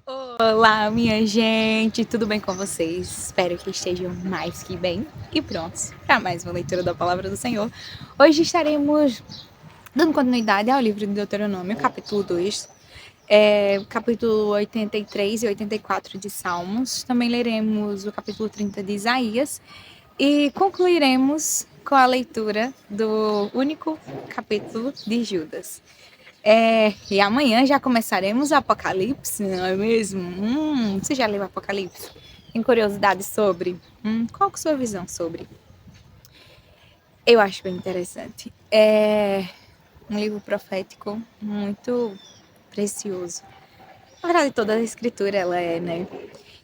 Olá, minha gente, tudo bem com vocês? Espero que estejam mais que bem e prontos para mais uma leitura da Palavra do Senhor. Hoje estaremos dando continuidade ao livro de Deuteronômio, capítulo 2, capítulo 83 e 84 de Salmos. Também leremos o capítulo 30 de Isaías e concluiremos com a leitura do único capítulo de Judas. E amanhã já começaremos o Apocalipse, não é mesmo? Você já leu o Apocalipse? Tem curiosidade sobre? Qual que é a sua visão sobre? Eu acho bem interessante. É um livro profético muito precioso. Na verdade, toda a escritura ela é, né?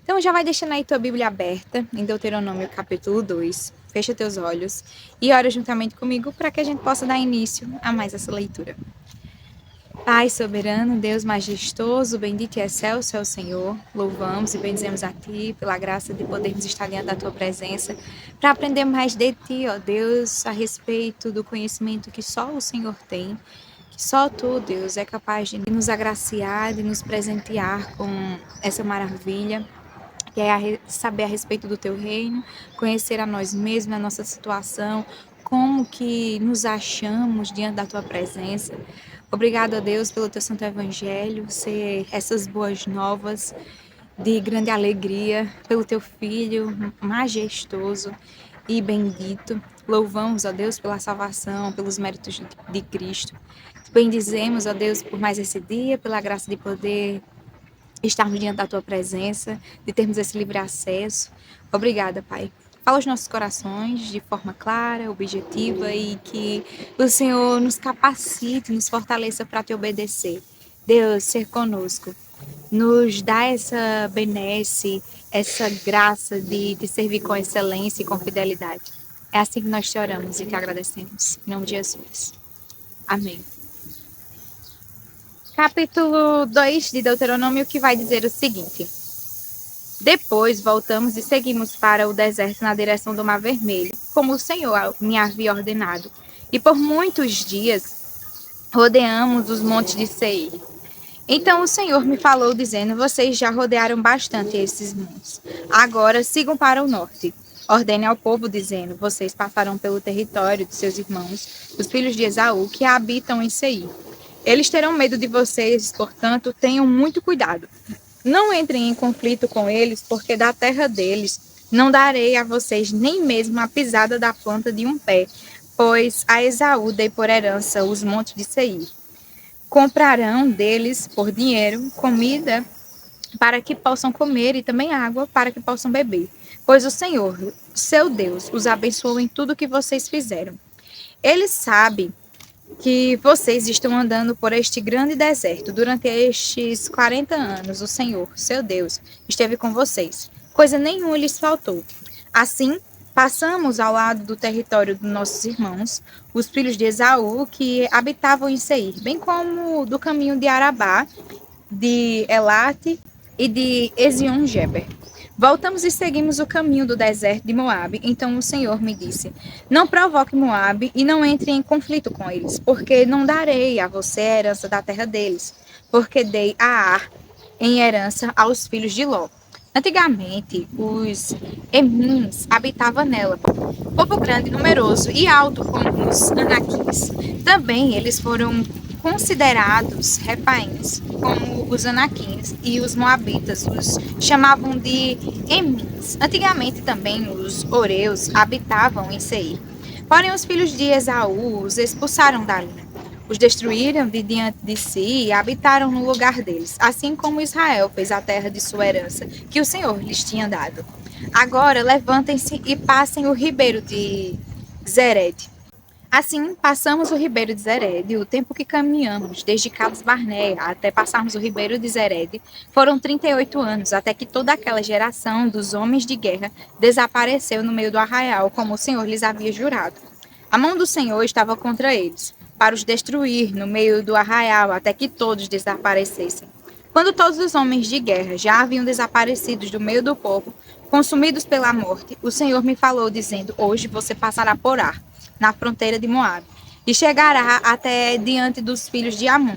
Então já vai deixando aí tua Bíblia aberta em Deuteronômio capítulo 2. Fecha teus olhos e ora juntamente comigo para que a gente possa dar início a mais essa leitura. Pai soberano, Deus majestoso, bendito e excelso é o Senhor. Louvamos e bendizemos a Ti pela graça de podermos estar diante da Tua presença para aprender mais de Ti, ó Deus, a respeito do conhecimento que só o Senhor tem, que só Tu, Deus, é capaz de nos agraciar, de nos presentear com essa maravilha, que é saber a respeito do Teu reino, conhecer a nós mesmos, a nossa situação, como que nos achamos diante da Tua presença. Obrigado a Deus pelo Teu Santo Evangelho, ser essas boas novas de grande alegria, pelo Teu Filho majestoso e bendito. Louvamos a Deus pela salvação, pelos méritos de Cristo. Bendizemos a Deus por mais esse dia, pela graça de poder estarmos diante da Tua presença, de termos esse livre acesso. Obrigada, Pai. Fala aos nossos corações de forma clara, objetiva e que o Senhor nos capacite, nos fortaleça para Te obedecer. Deus, ser conosco. Nos dá essa benesse, essa graça de Te servir com excelência e com fidelidade. É assim que nós Te oramos e Te agradecemos. Em nome de Jesus. Amém. Capítulo 2 de Deuteronômio, que vai dizer o seguinte: Depois voltamos e seguimos para o deserto na direção do Mar Vermelho, como o Senhor me havia ordenado. E por muitos dias rodeamos os montes de Seir. Então o Senhor me falou, dizendo: Vocês já rodearam bastante esses montes. Agora sigam para o norte. Ordene ao povo, dizendo: Vocês passarão pelo território de seus irmãos, os filhos de Esaú, que habitam em Seir. Eles terão medo de vocês, portanto, tenham muito cuidado. Não entrem em conflito com eles, porque da terra deles não darei a vocês nem mesmo a pisada da planta de um pé, pois a Esaú dei por herança os montes de Seir. Comprarão deles por dinheiro comida para que possam comer e também água para que possam beber, pois o Senhor, seu Deus, os abençoou em tudo que vocês fizeram. Ele sabe que vocês estão andando por este grande deserto. Durante estes 40 anos, o Senhor, seu Deus, esteve com vocês. Coisa nenhuma lhes faltou. Assim, passamos ao lado do território dos nossos irmãos, os filhos de Esaú, que habitavam em Seir, bem como do caminho de Arabá, de Elate e de Ezion-Geber. Voltamos e seguimos o caminho do deserto de Moabe. Então o Senhor me disse: Não provoque Moabe e não entre em conflito com eles, porque não darei a você a herança da terra deles, porque dei a Ar em herança aos filhos de Ló. Antigamente, os Emins habitavam nela, povo grande, numeroso e alto como os Anaquins. Também eles foram considerados refaíns, como os Anaquins e os Moabitas os chamavam de Emins. Antigamente também os Oreus habitavam em Seir. Porém os filhos de Esaú os expulsaram dali. Os destruíram de diante de si e habitaram no lugar deles, assim como Israel fez a terra de sua herança, que o Senhor lhes tinha dado. Agora levantem-se e passem o ribeiro de Zered. Assim, passamos o ribeiro de Zered, o tempo que caminhamos, desde Cades Barneia até passarmos o ribeiro de Zered, foram 38 anos, até que toda aquela geração dos homens de guerra desapareceu no meio do arraial, como o Senhor lhes havia jurado. A mão do Senhor estava contra eles, para os destruir no meio do arraial, até que todos desaparecessem. Quando todos os homens de guerra já haviam desaparecido do meio do povo, consumidos pela morte, o Senhor me falou, dizendo: Hoje você passará por Ar, na fronteira de Moabe, e chegará até diante dos filhos de Amon.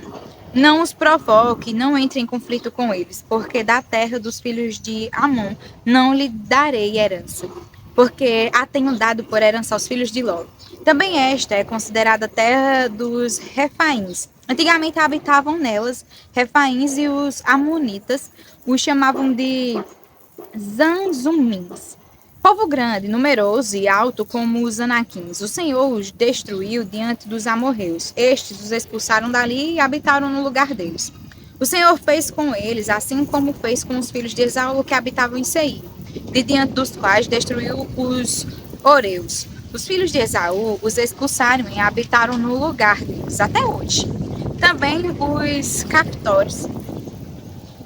Não os provoque, não entre em conflito com eles, porque da terra dos filhos de Amon não lhe darei herança, porque a tenho dado por herança aos filhos de Ló. Também esta é considerada terra dos Refaíns. Antigamente habitavam nelas Refaíns, e os amonitas os chamavam de Zanzumins. Povo grande, numeroso e alto como os anaquins. O Senhor os destruiu diante dos amorreus. Estes os expulsaram dali e habitaram no lugar deles. O Senhor fez com eles, assim como fez com os filhos de Esaú que habitavam em Seir, de diante dos quais destruiu os Oreus. Os filhos de Esaú os expulsaram e habitaram no lugar deles, até hoje. Também os captores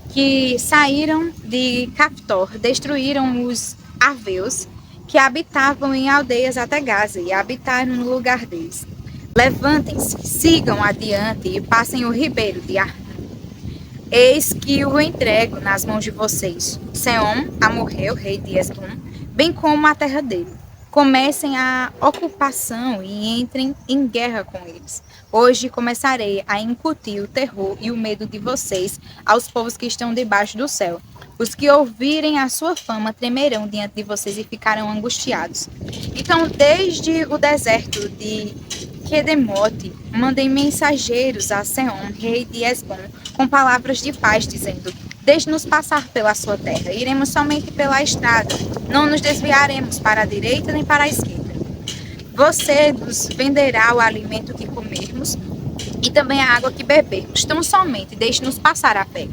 que saíram de Captor destruíram os Aveus que habitavam em aldeias até Gaza e habitaram no lugar deles. Levantem-se, sigam adiante e passem o ribeiro de Ar. Eis que o entrego nas mãos de vocês, Seom, Amorreu, rei de Esbom, bem como a terra dele. Comecem a ocupação e entrem em guerra com eles. Hoje começarei a incutir o terror e o medo de vocês aos povos que estão debaixo do céu. Os que ouvirem a sua fama tremerão diante de vocês e ficarão angustiados. Então, desde o deserto de Quedemote, mandei mensageiros a Seom, rei de Esbom, com palavras de paz, dizendo: deixe-nos passar pela sua terra, iremos somente pela estrada, não nos desviaremos para a direita nem para a esquerda. Você nos venderá o alimento que comermos e também a água que bebermos, tão somente deixe-nos passar a pé.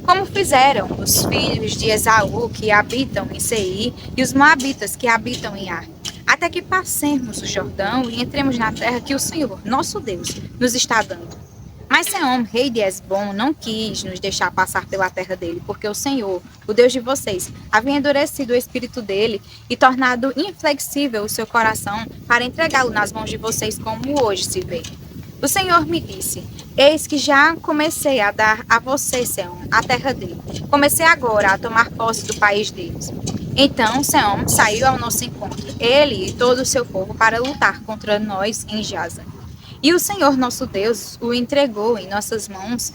Como fizeram os filhos de Esaú que habitam em Seir e os moabitas que habitam em Ar, até que passemos o Jordão e entremos na terra que o Senhor, nosso Deus, nos está dando. Mas Seom, rei de Esbom, não quis nos deixar passar pela terra dele, porque o Senhor, o Deus de vocês, havia endurecido o espírito dele e tornado inflexível o seu coração para entregá-lo nas mãos de vocês, como hoje se vê. O Senhor me disse: eis que já comecei a dar a você, Seom, a terra dele. Comecei agora a tomar posse do país deles. Então Seom saiu ao nosso encontro, ele e todo o seu povo, para lutar contra nós em Jaza. E o Senhor nosso Deus o entregou em nossas mãos,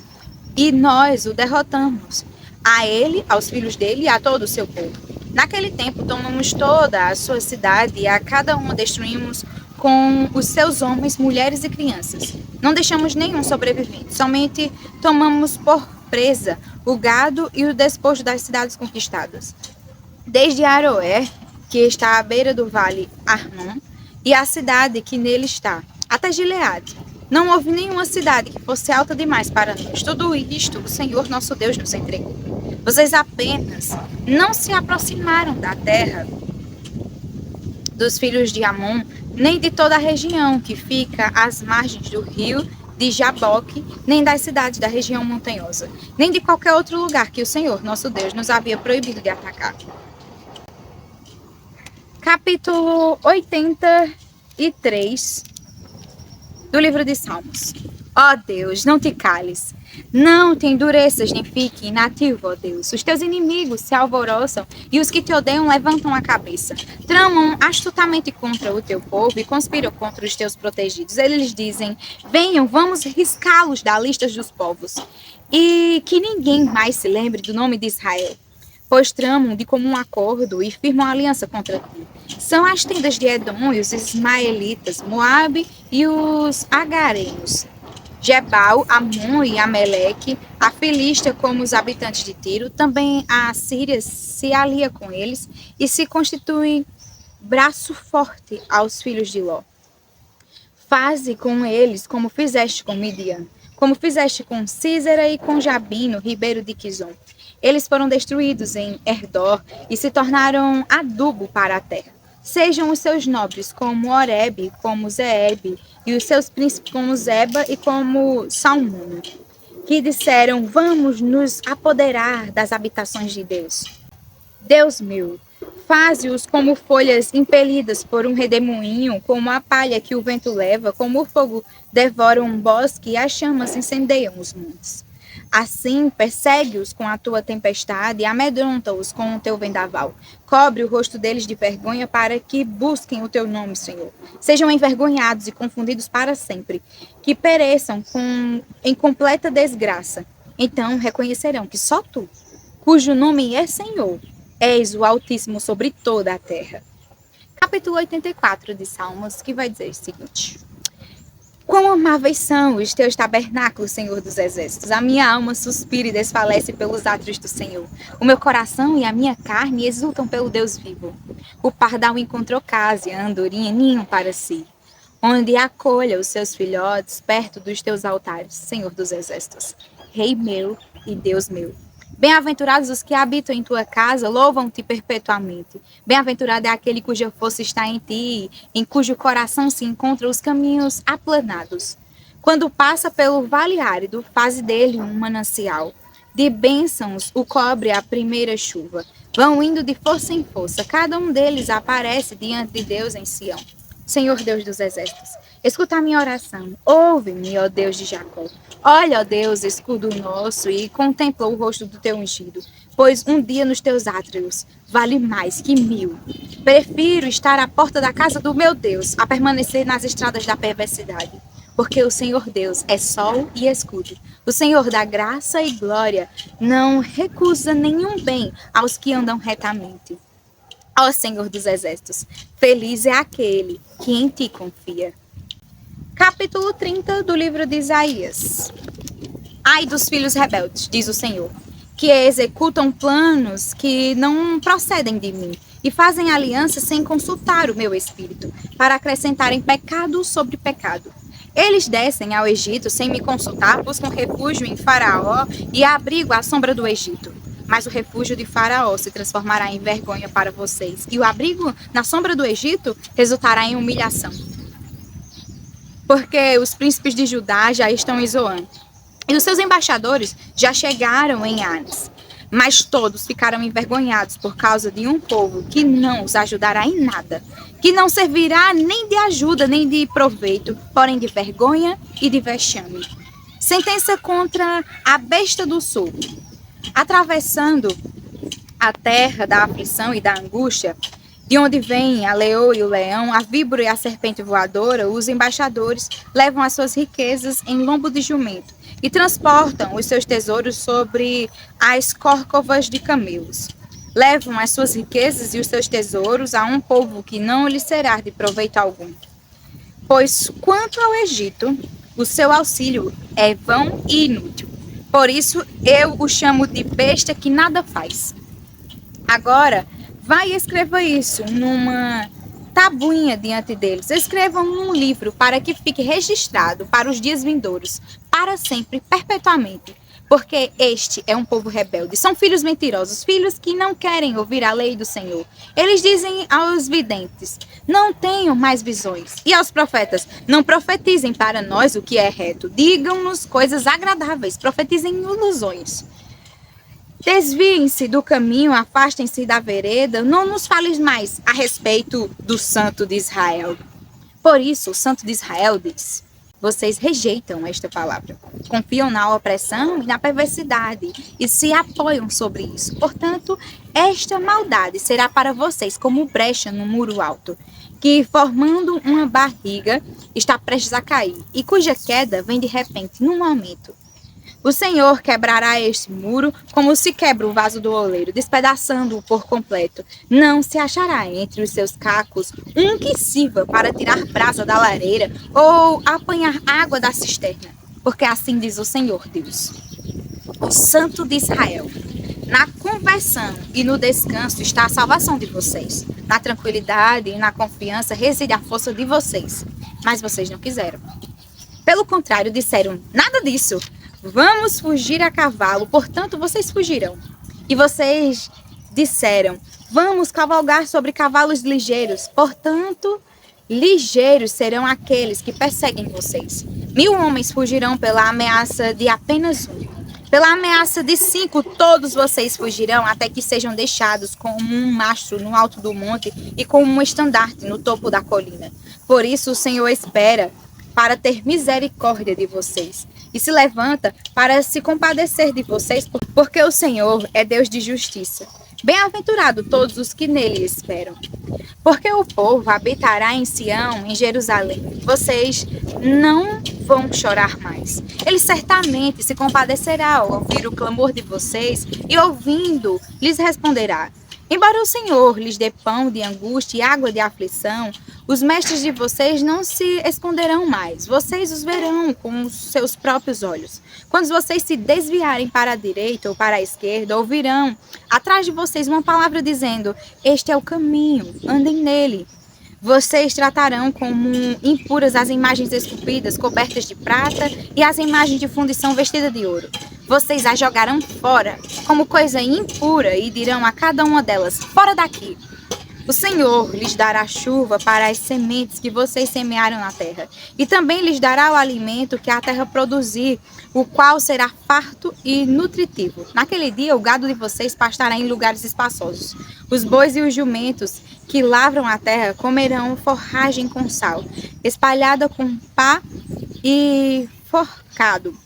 e nós o derrotamos, a ele, aos filhos dele e a todo o seu povo. Naquele tempo tomamos toda a sua cidade e a cada uma destruímos com os seus homens, mulheres e crianças. Não deixamos nenhum sobrevivente, somente tomamos por presa o gado e o despojo das cidades conquistadas. Desde Aroer, que está à beira do vale Arnon, e a cidade que nele está, até Gileade. Não houve nenhuma cidade que fosse alta demais para nós. Tudo isto o Senhor nosso Deus nos entregou. Vocês apenas não se aproximaram da terra dos filhos de Amon, nem de toda a região que fica às margens do rio de Jaboque, nem das cidades da região montanhosa, nem de qualquer outro lugar que o Senhor nosso Deus nos havia proibido de atacar. Capítulo 83 do livro de Salmos. Ó Deus, não te cales, não te endureças nem fique inativo, ó Deus. Os teus inimigos se alvoroçam e os que te odeiam levantam a cabeça. Tramam astutamente contra o teu povo e conspiram contra os teus protegidos. Eles dizem: venham, vamos riscá-los da lista dos povos, e que ninguém mais se lembre do nome de Israel. Pois tramam de comum acordo e firmam aliança contra ti. São as tendas de Edom e os ismaelitas, Moabe e os agarenos, Gebal, Amon e Ameleque, a Filístia como os habitantes de Tiro. Também a Síria se alia com eles e se constitui braço forte aos filhos de Ló. Faze com eles como fizeste com Midian, como fizeste com Císera e com Jabim, no ribeiro de Quizon. Eles foram destruídos em Erdor e se tornaram adubo para a terra. Sejam os seus nobres como Oreb, como Zeeb, e os seus príncipes como Zeba e como Salmuno, que disseram: vamos nos apoderar das habitações de Deus. Deus meu, faze-os como folhas impelidas por um redemoinho, como a palha que o vento leva, como o fogo devora um bosque e as chamas incendeiam os montes. Assim, persegue-os com a tua tempestade e amedronta-os com o teu vendaval. Cobre o rosto deles de vergonha para que busquem o teu nome, Senhor. Sejam envergonhados e confundidos para sempre. Que que pereçam em completa desgraça. Então reconhecerão que só tu, cujo nome é Senhor, és o Altíssimo sobre toda a terra. Capítulo 84 de Salmos, que vai dizer o seguinte: Quão amáveis são os teus tabernáculos, Senhor dos exércitos! A minha alma suspira e desfalece pelos átrios do Senhor. O meu coração e a minha carne exultam pelo Deus vivo. O pardal encontrou casa e a andorinha ninho para si, onde acolha os seus filhotes perto dos teus altares, Senhor dos exércitos. Rei meu e Deus meu. Bem-aventurados os que habitam em tua casa, louvam-te perpetuamente. Bem-aventurado é aquele cuja força está em ti, em cujo coração se encontram os caminhos aplanados. Quando passa pelo vale árido, faz dele um manancial. De bênçãos o cobre a primeira chuva. Vão indo de força em força, cada um deles aparece diante de Deus em Sião. Senhor Deus dos exércitos, escuta a minha oração. Ouve-me, ó Deus de Jacó. Olha, ó Deus, escudo nosso, e contempla o rosto do teu ungido. Pois um dia nos teus átrios vale mais que 1000. Prefiro estar à porta da casa do meu Deus a permanecer nas estradas da perversidade. Porque o Senhor Deus é sol e escudo. O Senhor da graça e glória não recusa nenhum bem aos que andam retamente. Ó Senhor dos exércitos, feliz é aquele que em ti confia. Capítulo 30 do livro de Isaías. Ai dos filhos rebeldes, diz o Senhor, que executam planos que não procedem de mim e fazem aliança sem consultar o meu espírito, para acrescentarem pecado sobre pecado. Eles descem ao Egito sem me consultar, buscam refúgio em Faraó e abrigo à sombra do Egito. Mas o refúgio de Faraó se transformará em vergonha para vocês, e o abrigo na sombra do Egito resultará em humilhação. Porque os príncipes de Judá já estão em Zoan, e os seus embaixadores já chegaram em Anes. Mas todos ficaram envergonhados por causa de um povo que não os ajudará em nada, que não servirá nem de ajuda nem de proveito, porém de vergonha e de vexame. Sentença contra a besta do sul. Atravessando a terra da aflição e da angústia, de onde vem a leoa e o leão, a víbora e a serpente voadora, os embaixadores levam as suas riquezas em lombo de jumento e transportam os seus tesouros sobre as córcovas de camelos. Levam as suas riquezas e os seus tesouros a um povo que não lhe será de proveito algum. Pois quanto ao Egito, o seu auxílio é vão e inútil. Por isso, eu o chamo de besta que nada faz. Agora, vai e escreva isso numa tabuinha diante deles. Escrevam num livro para que fique registrado para os dias vindouros, para sempre, perpetuamente. Porque este é um povo rebelde. São filhos mentirosos, filhos que não querem ouvir a lei do Senhor. Eles dizem aos videntes, não tenham mais visões. E aos profetas, não profetizem para nós o que é reto. Digam-nos coisas agradáveis, profetizem ilusões. Desviem-se do caminho, afastem-se da vereda, não nos fales mais a respeito do Santo de Israel. Por isso, o Santo de Israel diz, vocês rejeitam esta palavra, confiam na opressão e na perversidade e se apoiam sobre isso. Portanto, esta maldade será para vocês como brecha no muro alto, que formando uma barriga está prestes a cair e cuja queda vem de repente, num momento. O Senhor quebrará este muro como se quebra o vaso do oleiro, despedaçando-o por completo. Não se achará entre os seus cacos um que sirva para tirar brasa da lareira ou apanhar água da cisterna. Porque assim diz o Senhor Deus, o Santo de Israel. Na conversão e no descanso está a salvação de vocês. Na tranquilidade e na confiança reside a força de vocês. Mas vocês não quiseram. Pelo contrário, disseram, nada disso. Vamos fugir a cavalo, portanto vocês fugirão. E vocês disseram, vamos cavalgar sobre cavalos ligeiros, portanto ligeiros serão aqueles que perseguem vocês. 1000 homens fugirão pela ameaça de apenas um. Pela ameaça de 5, todos vocês fugirão até que sejam deixados como um mastro no alto do monte e como um estandarte no topo da colina. Por isso o Senhor espera para ter misericórdia de vocês e se levanta para se compadecer de vocês, porque o Senhor é Deus de justiça. Bem-aventurado todos os que nele esperam. Porque o povo habitará em Sião, em Jerusalém. Vocês não vão chorar mais. Ele certamente se compadecerá ao ouvir o clamor de vocês e, ouvindo, lhes responderá. Embora o Senhor lhes dê pão de angústia e água de aflição, os mestres de vocês não se esconderão mais. Vocês os verão com os seus próprios olhos. Quando vocês se desviarem para a direita ou para a esquerda, ouvirão atrás de vocês uma palavra dizendo: este é o caminho, andem nele. Vocês tratarão como impuras as imagens esculpidas, cobertas de prata, e as imagens de fundição vestidas de ouro. Vocês as jogarão fora como coisa impura e dirão a cada uma delas: fora daqui. O Senhor lhes dará chuva para as sementes que vocês semearam na terra, e também lhes dará o alimento que a terra produzir, o qual será farto e nutritivo. Naquele dia, o gado de vocês pastará em lugares espaçosos. Os bois e os jumentos que lavram a terra comerão forragem com sal, espalhada com pá e forcado.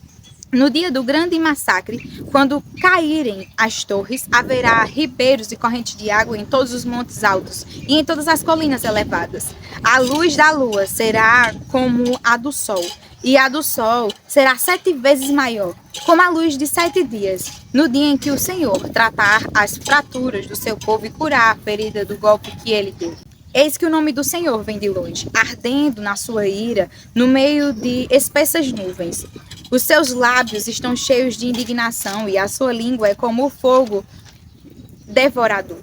No dia do grande massacre, quando caírem as torres, haverá ribeiros e correntes de água em todos os montes altos e em todas as colinas elevadas. A luz da lua será como a do sol, e a do sol será 7 vezes maior, como a luz de 7 dias, no dia em que o Senhor tratar as fraturas do seu povo e curar a ferida do golpe que ele deu. Eis que o nome do Senhor vem de longe, ardendo na sua ira, no meio de espessas nuvens. Os seus lábios estão cheios de indignação e a sua língua é como o fogo devorador.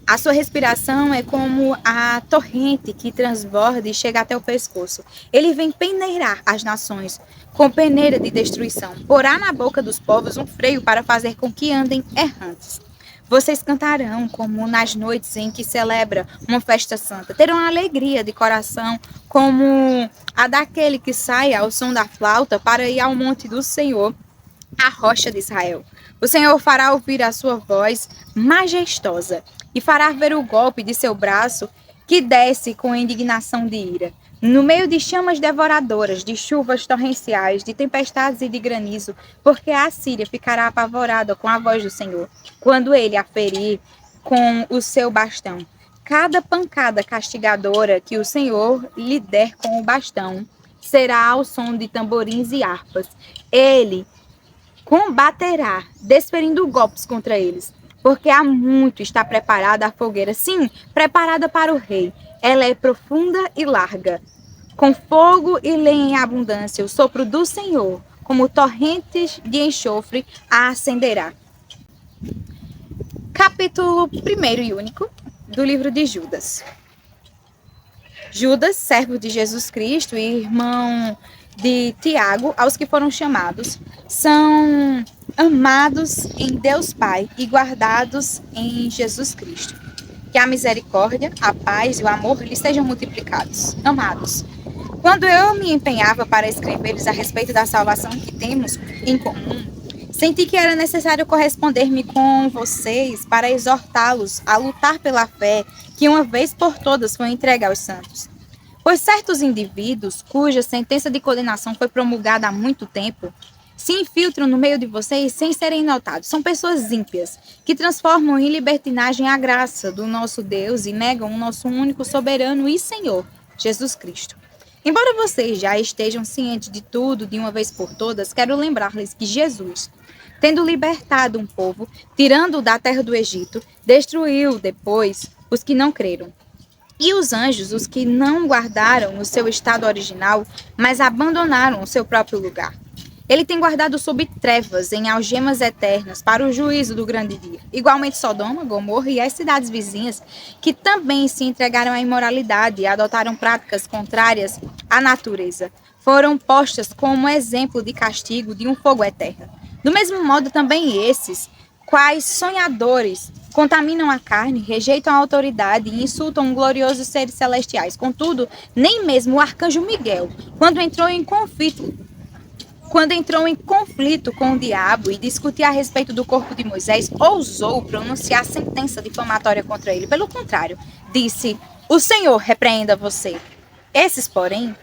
A sua respiração é como a torrente que transborda e chega até o pescoço. Ele vem peneirar as nações com peneira de destruição. Porá na boca dos povos um freio para fazer com que andem errantes. Vocês cantarão como nas noites em que celebra uma festa santa. Terão alegria de coração como a daquele que sai ao som da flauta para ir ao monte do Senhor, a rocha de Israel. O Senhor fará ouvir a sua voz majestosa e fará ver o golpe de seu braço que desce com indignação de ira. No meio de chamas devoradoras, de chuvas torrenciais, de tempestades e de granizo, porque a Síria ficará apavorada com a voz do Senhor, quando ele a ferir com o seu bastão. Cada pancada castigadora que o Senhor lhe der com o bastão será ao som de tamborins e harpas. Ele combaterá, desferindo golpes contra eles, porque há muito está preparada a fogueira, sim, preparada para o rei. Ela é profunda e larga, com fogo e lenha em abundância. O sopro do Senhor, como torrentes de enxofre, a acenderá. Capítulo 1º e único do livro de Judas. Judas, servo de Jesus Cristo e irmão de Tiago, aos que foram chamados, são amados em Deus Pai e guardados em Jesus Cristo. Que a misericórdia, a paz e o amor lhes sejam multiplicados. Amados, quando eu me empenhava para escrever-lhes a respeito da salvação que temos em comum, senti que era necessário corresponder-me com vocês para exortá-los a lutar pela fé que uma vez por todas foi entregue aos santos. Pois certos indivíduos, cuja sentença de condenação foi promulgada há muito tempo, se infiltram no meio de vocês sem serem notados. São pessoas ímpias, que transformam em libertinagem a graça do nosso Deus e negam o nosso único soberano e Senhor, Jesus Cristo. Embora vocês já estejam cientes de tudo de uma vez por todas, quero lembrar-lhes que Jesus, tendo libertado um povo, tirando-o da terra do Egito, destruiu depois os que não creram. E os anjos, os que não guardaram o seu estado original, mas abandonaram o seu próprio lugar. Ele tem guardado sob trevas, em algemas eternas, para o juízo do grande dia. Igualmente Sodoma, Gomorra e as cidades vizinhas, que também se entregaram à imoralidade e adotaram práticas contrárias à natureza, foram postas como exemplo de castigo de um fogo eterno. Do mesmo modo, também esses, quais sonhadores, contaminam a carne, rejeitam a autoridade e insultam gloriosos seres celestiais. Contudo, nem mesmo o arcanjo Miguel, quando entrou em conflito com o diabo e discutir a respeito do corpo de Moisés, ousou pronunciar sentença difamatória contra ele. Pelo contrário, disse: o Senhor repreenda você. Esses, porém,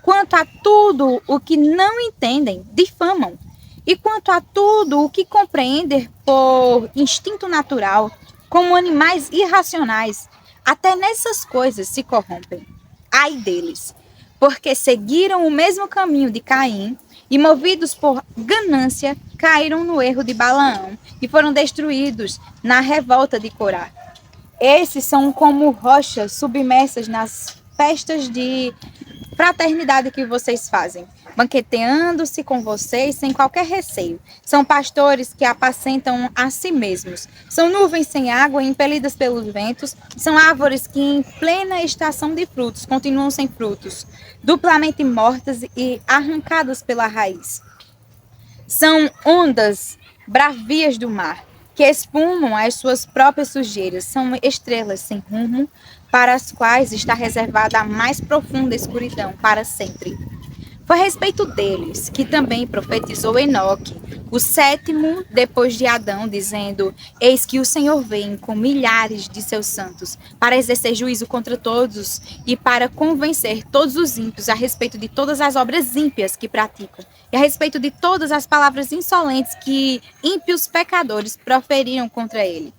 quanto a tudo o que não entendem, difamam. E quanto a tudo o que compreendem por instinto natural, como animais irracionais, até nessas coisas se corrompem. Ai deles, porque seguiram o mesmo caminho de Caim e, movidos por ganância, caíram no erro de Balaão e foram destruídos na revolta de Corá. Esses são como rochas submersas nas festas de fraternidade que vocês fazem, banqueteando-se com vocês sem qualquer receio. São pastores que apacentam a si mesmos. São nuvens sem água impelidas pelos ventos. São árvores que em plena estação de frutos continuam sem frutos, duplamente mortas e arrancadas pela raiz. São ondas bravias do mar, que espumam as suas próprias sujeiras. São estrelas sem rumo, para as quais está reservada a mais profunda escuridão para sempre. Foi a respeito deles que também profetizou Enoque, o sétimo depois de Adão, dizendo: Eis que o Senhor vem com milhares de seus santos, para exercer juízo contra todos e para convencer todos os ímpios a respeito de todas as obras ímpias que praticam, e a respeito de todas as palavras insolentes que ímpios pecadores proferiram contra ele.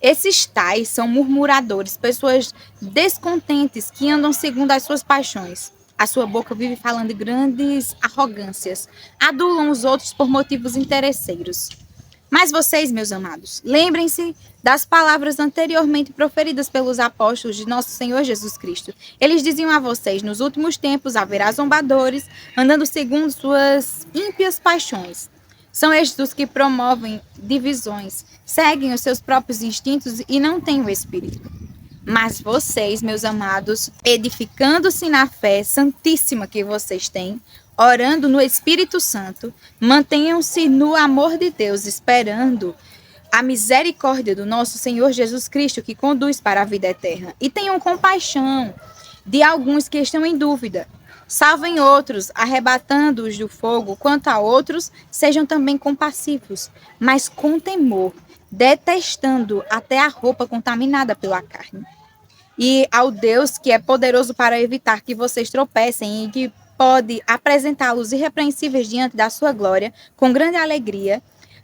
Esses tais são murmuradores, pessoas descontentes que andam segundo as suas paixões. A sua boca vive falando de grandes arrogâncias. Adulam os outros por motivos interesseiros. Mas vocês, meus amados, lembrem-se das palavras anteriormente proferidas pelos apóstolos de nosso Senhor Jesus Cristo. Eles diziam a vocês: nos últimos tempos haverá zombadores, andando segundo suas ímpias paixões. São estes os que promovem divisões, seguem os seus próprios instintos e não têm o Espírito. Mas vocês, meus amados, edificando-se na fé santíssima que vocês têm, orando no Espírito Santo, mantenham-se no amor de Deus, esperando a misericórdia do nosso Senhor Jesus Cristo, que conduz para a vida eterna. E tenham compaixão de alguns que estão em dúvida. Salvem outros, arrebatando-os do fogo. Quanto a outros, sejam também compassivos, mas com temor, detestando até a roupa contaminada pela carne. E ao Deus que é poderoso para evitar que vocês tropecem e que pode apresentá-los irrepreensíveis diante da sua glória, com grande alegria,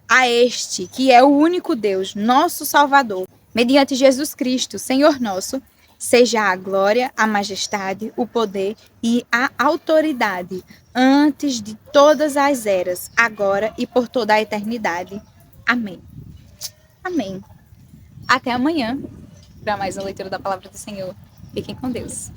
a este que é o único Deus, nosso Salvador, mediante Jesus Cristo, Senhor nosso, seja a glória, a majestade, o poder e a autoridade antes de todas as eras, agora e por toda a eternidade. Amém. Amém. Até amanhã para mais uma leitura da palavra do Senhor. Fiquem com Deus.